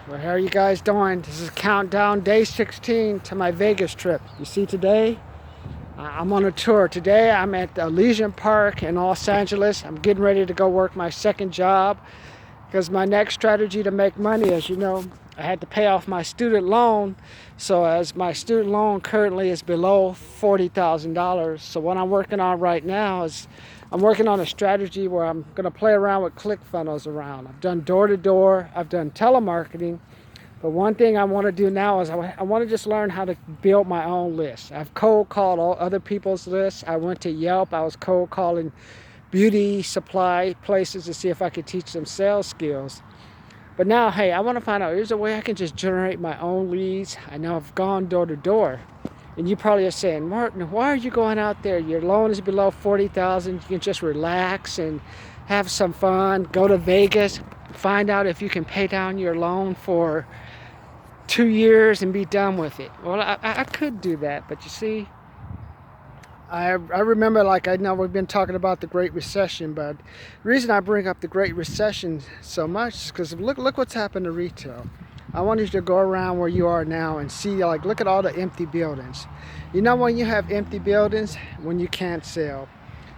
Well, how are you guys doing? This is countdown day 16 to my Vegas trip. You see, today I'm on a tour. Today I'm at the Legion Park in Los Angeles. I'm getting ready to go work my second job because my next strategy to make money, as you know, I had to pay off my student loan. So as my student loan currently is below $40,000. So what I'm working on right now is I'm working on a strategy where I'm going to play around with ClickFunnels around. I've done door-to-door, I've done telemarketing, but one thing I want to do now is I want to just learn how to build my own list. I've cold called all other people's lists. I went to Yelp, I was cold calling beauty supply places to see if I could teach them sales skills. But now, hey, I want to find out, here's a way I can just generate my own leads. I know I've gone door to door. And you probably are saying, Martin, why are you going out there? Your loan is below $40,000. You can just relax and have some fun. Go to Vegas. Find out if you can pay down your loan for 2 years and be done with it. Well, I could do that. But you see, I remember, like, I know we've been talking about the Great Recession, but the reason I bring up the Great Recession so much is because look what's happened to retail. I want you to go around where you are now and see, like, look at all the empty buildings. You know, when you have empty buildings, when you can't sell,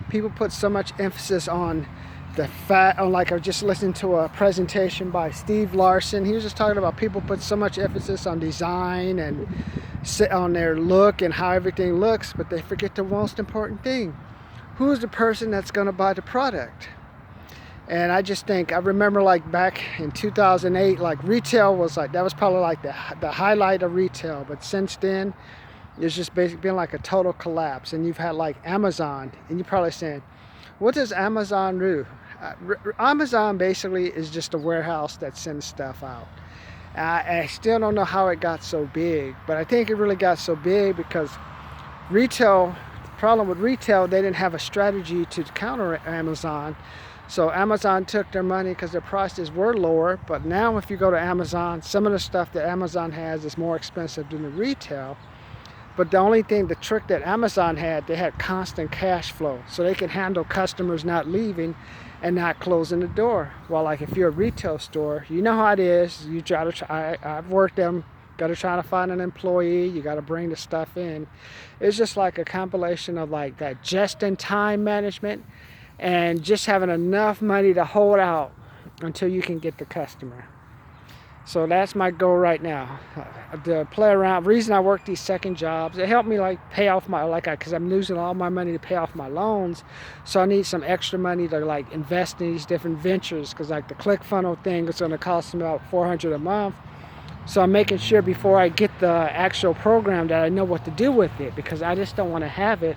people put so much emphasis on the fact, like I was just listening to a presentation by Steve Larson. He was just talking about people put so much emphasis on design and on their look and how everything looks, but they forget the most important thing. Who's the person that's going to buy the product? And I just think, I remember, like, back in 2008, like, retail was like, that was probably like the highlight of retail. But since then, it's just basically been like a total collapse. And you've had like Amazon, and you're probably saying, what does Amazon do? Amazon basically is just a warehouse that sends stuff out. I still don't know how it got so big, but I think it really got so big because retail, the problem with retail, they didn't have a strategy to counter Amazon. So Amazon took their money because their prices were lower. But now if you go to Amazon, some of the stuff that Amazon has is more expensive than the retail. But the only thing, the trick that Amazon had, they had constant cash flow. So they can handle customers not leaving and not closing the door. Well, like if you're a retail store, you know how it is. You try to I've worked them. Got to try to find an employee. You got to bring the stuff in. It's just like a compilation of like that just-in-time management and just having enough money to hold out until you can get the customer. So that's my goal right now, to play around. The reason I work these second jobs, it helped me like pay off my, because I'm losing all my money to pay off my loans. So I need some extra money to like invest in these different ventures, because like the ClickFunnels thing is going to cost me about $400 a month. So I'm making sure before I get the actual program that I know what to do with it, because I just don't want to have it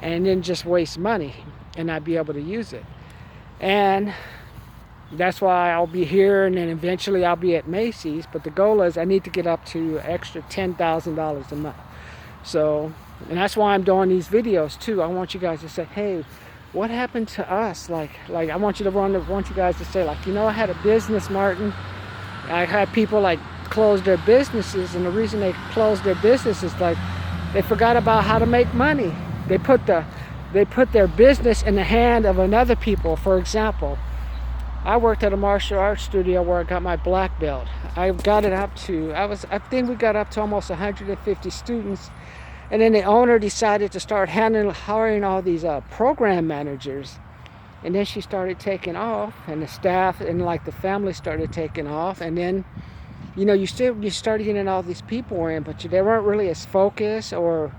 and then just waste money and not be able to use it. And that's why I'll be here, and then eventually I'll be at Macy's. But the goal is I need to get up to extra $10,000 a month. So, and that's why I'm doing these videos too. I want you guys to say, hey, what happened to us? Like I want you guys to say, like, you know, I had a business, Martin. I had people like close their businesses, and the reason they closed their businesses, like, they forgot about how to make money. They put their business in the hand of another people. For example, I worked at a martial arts studio where I got my black belt. I got it up to, I think we got up to almost 150 students. And then the owner decided to start hiring all these program managers. And then she started taking off, and the staff and like the family started taking off. And then, you know, you started getting all these people in, but they weren't really as focused, or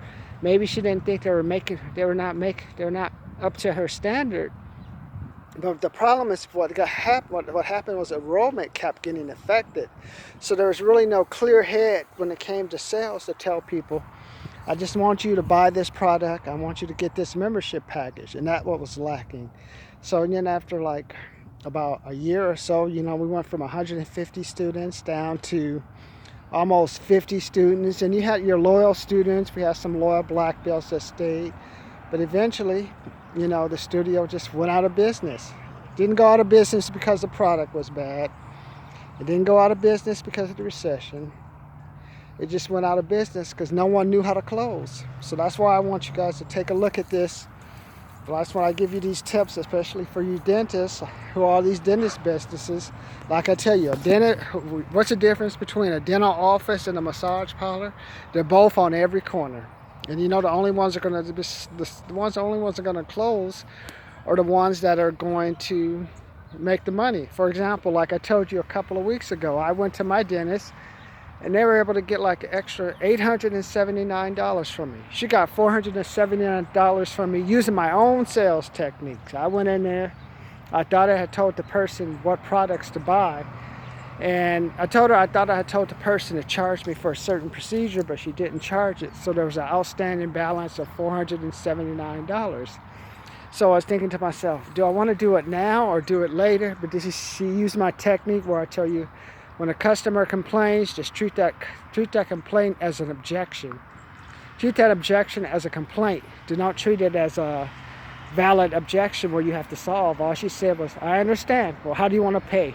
maybe she didn't think they were not up to her standard. But the problem is what happened was enrollment kept getting affected. So there was really no clear head when it came to sales to tell people, I just want you to buy this product. I want you to get this membership package. And that's what was lacking. So then after like about a year or so, you know, we went from 150 students down to almost 50 students. And you had your loyal students. We had some loyal black belts that stayed. But eventually, you know, the studio just went out of business. Didn't go out of business because the product was bad. It didn't go out of business because of the recession. It just went out of business because no one knew how to close. So that's why I want you guys to take a look at this Well, that's why I give you these tips, especially for you dentists who are these dentist businesses. Like I tell you, what's the difference between a dental office and a massage parlor? They're both on every corner. And you know, the only ones that are going to be the only ones that are going to close are the ones that are going to make the money. For example, like I told you a couple of weeks ago, I went to my dentist and they were able to get like an extra $879 from me. She got $479 from me using my own sales techniques. I went in there, I thought I had told the person what products to buy, and I thought I had told the person to charge me for a certain procedure, but she didn't charge it. So there was an outstanding balance of $479. So I was thinking to myself, do I want to do it now or do it later? But she used my technique where I tell you, when a customer complains, just treat that complaint as an objection. Treat that objection as a complaint. Do not treat it as a valid objection where you have to solve. All she said was, I understand. Well, how do you want to pay?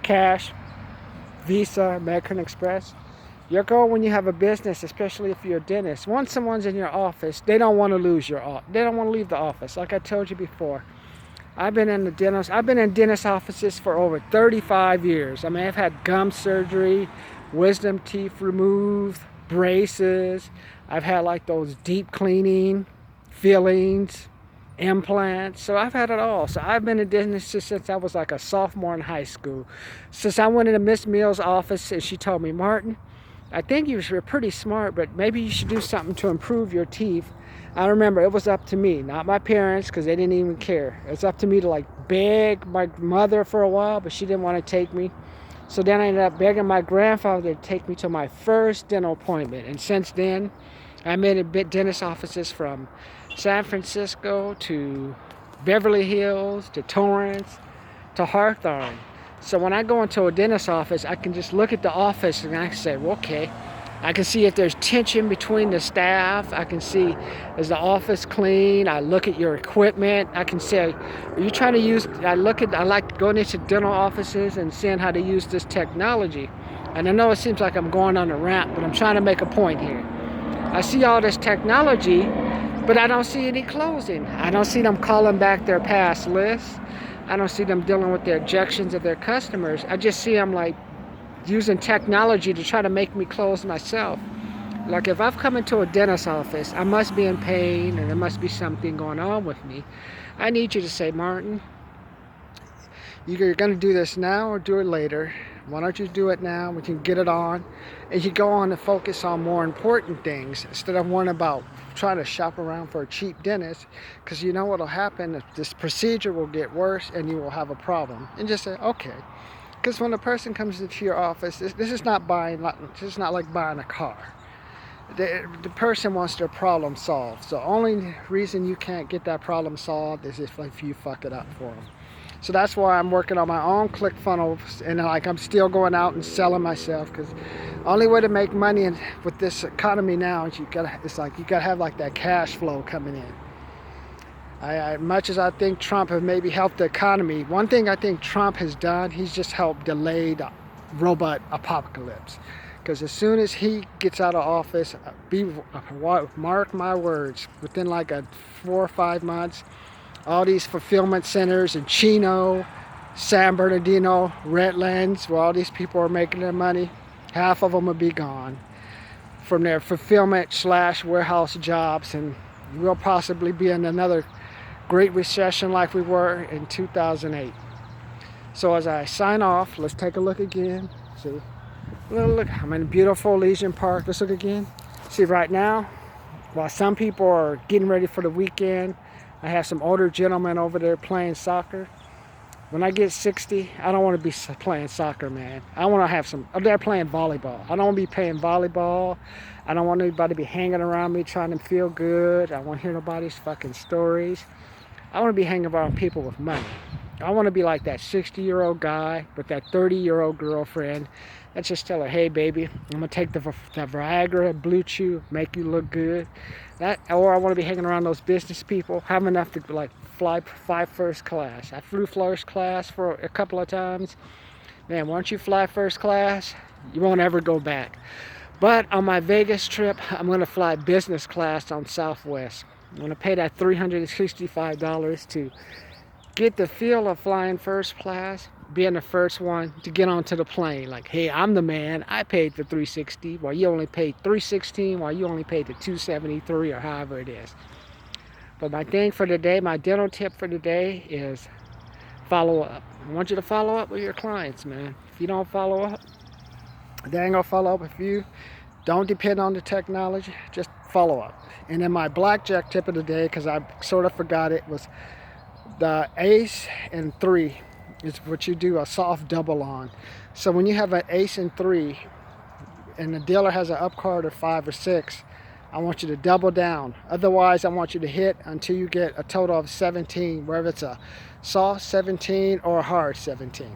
Cash, Visa, American Express? Your goal when you have a business, especially if you're a dentist, once someone's in your office, they don't want to they don't want to leave the office. Like I told you before, I've been in dentist offices for over 35 years. I mean, I've had gum surgery, wisdom teeth removed, braces. I've had like those deep cleaning, fillings, implants. So I've had it all. So I've been a dentist since I was like a sophomore in high school. Since I went into Miss Mills' office and she told me, Martin, I think you're pretty smart, but maybe you should do something to improve your teeth. I remember it was up to me, not my parents, because they didn't even care. It was up to me to like beg my mother for a while, but she didn't want to take me. So then I ended up begging my grandfather to take me to my first dental appointment. And since then, I'm in dentist offices from San Francisco to Beverly Hills to Torrance to Hawthorne. So when I go into a dentist office, I can just look at the office and I can say, well, okay, I can see if there's tension between the staff. I can see, is the office clean? I look at your equipment. I can say, are you trying to use, I like going into dental offices and seeing how to use this technology. And I know it seems like I'm going on a rant, but I'm trying to make a point here. I see all this technology, but I don't see any closing. I don't see them calling back their past lists. I don't see them dealing with the objections of their customers. I just see them like using technology to try to make me close myself. Like if I've come into a dentist office, I must be in pain and there must be something going on with me. I need you to say, Martin, you're going to do this now or do it later. Why don't you do it now? We can get it on. And you go on to focus on more important things instead of worrying about trying to shop around for a cheap dentist, because you know what'll happen. This procedure will get worse and you will have a problem. And just say, okay. Because when a person comes into your office, this is not like buying a car. The person wants their problem solved. So the only reason you can't get that problem solved is if you fuck it up for them. So that's why I'm working on my own ClickFunnels, and like I'm still going out and selling myself, because only way to make money with this economy now is you gotta have like that cash flow coming in. Much as I think Trump has maybe helped the economy, one thing I think Trump has done, he's just helped delay the robot apocalypse. Because as soon as he gets out of office, mark my words, within like 4 or 5 months, all these fulfillment centers in Chino, San Bernardino, Redlands, where all these people are making their money, half of them will be gone from their fulfillment / warehouse jobs, and we'll possibly be in another Great Recession like we were in 2008. So as I sign off, let's take a look again. See, look, I'm in beautiful Legion Park. Let's look again. See, right now, while some people are getting ready for the weekend, I have some older gentlemen over there playing soccer. When I get 60, I don't want to be playing soccer, man. I want to have they're playing volleyball. I don't want to be playing volleyball. I don't want anybody to be hanging around me trying to feel good. I don't want to hear nobody's fucking stories. I want to be hanging around people with money. I want to be like that 60-year-old guy with that 30-year-old girlfriend. Let's just tell her, hey, baby, I'm going to take the Viagra, Blue Chew, make you look good. Or I want to be hanging around those business people, have enough to like fly first class. I flew first class for a couple of times. Man, once you fly first class, you won't ever go back. But on my Vegas trip, I'm going to fly business class on Southwest. I'm going to pay that $365 to get the feel of flying first class, being the first one to get onto the plane. Like, hey, I'm the man. I paid for $360 while you only paid $316, while you only paid the $273 or however it is. But my thing for today, my dental tip for today is follow up. I want you to follow up with your clients, man. If you don't follow up, they ain't gonna follow up with you. Don't depend on the technology, just follow up. And then my blackjack tip of the day, because I sort of forgot it, was the ace and 3 is what you do a soft double on. So when you have an ace and 3 and the dealer has an up card of 5 or 6, I want you to double down. Otherwise, I want you to hit until you get a total of 17, whether it's a soft 17 or a hard 17.